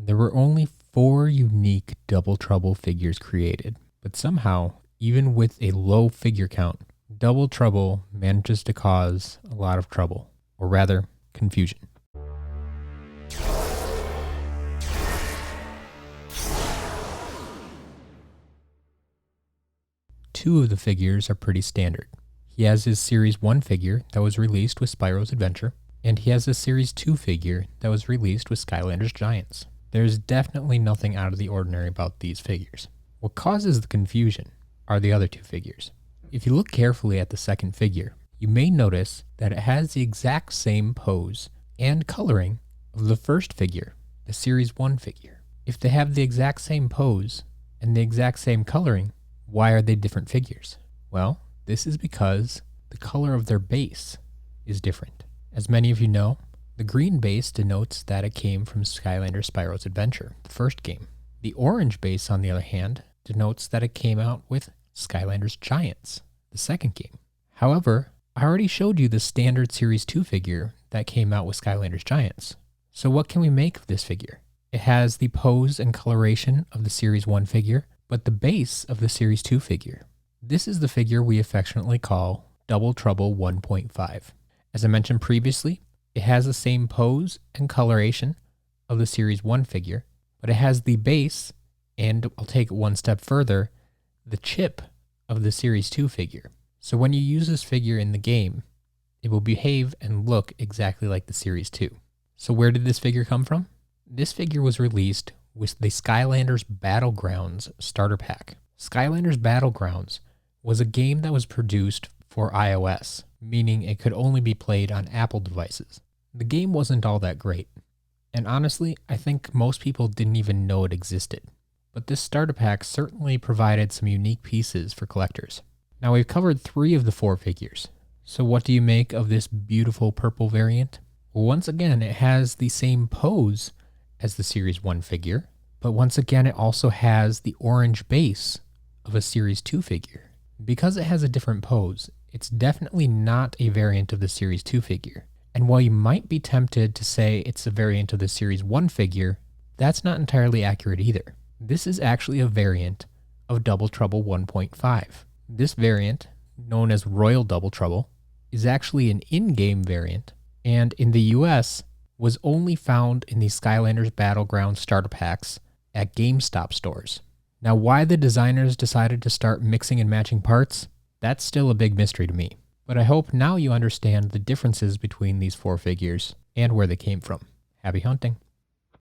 There were only 4 unique Double Trouble figures created, but somehow, even with a low figure count, Double Trouble manages to cause a lot of trouble, or rather, confusion. Two of the figures are pretty standard. He has his Series 1 figure that was released with Spyro's Adventure, and he has a Series 2 figure that was released with Skylanders Giants. There's definitely nothing out of the ordinary about these figures. What causes the confusion are the other 2 figures. If you look carefully at the second figure, you may notice that it has the exact same pose and coloring of the first figure, the Series 1 figure. If they have the exact same pose and the exact same coloring, why are they different figures? Well, this is because the color of their base is different. As many of you know, the green base denotes that it came from Skylanders Spyro's Adventure, the first game. The orange base, on the other hand, denotes that it came out with Skylanders Giants, the second game. However, I already showed you the standard Series 2 figure that came out with Skylanders Giants. So what can we make of this figure? It has the pose and coloration of the Series 1 figure, but the base of the Series 2 figure. This is the figure we affectionately call Double Trouble 1.5. As I mentioned previously, it has the same pose and coloration of the Series 1 figure, but it has the base, and I'll take it one step further, the chip of the Series 2 figure. So when you use this figure in the game, it will behave and look exactly like the Series 2. So where did this figure come from? This figure was released with the Skylanders Battlegrounds starter pack. Skylanders Battlegrounds was a game that was produced for iOS, meaning it could only be played on Apple devices. The game wasn't all that great, and honestly, I think most people didn't even know it existed. But this starter pack certainly provided some unique pieces for collectors. Now we've covered 3 of the 4 figures, so what do you make of this beautiful purple variant? Well, once again, it has the same pose as the Series 1 figure, but once again it also has the orange base of a Series 2 figure. Because it has a different pose, it's definitely not a variant of the Series 2 figure. And while you might be tempted to say it's a variant of the Series 1 figure, that's not entirely accurate either. This is actually a variant of Double Trouble 1.5. This variant, known as Royal Double Trouble, is actually an in-game variant, and in the US, was only found in the Skylanders Battleground starter packs at GameStop stores. Now, why the designers decided to start mixing and matching parts, that's still a big mystery to me. But I hope now you understand the differences between these 4 figures and where they came from. Happy hunting!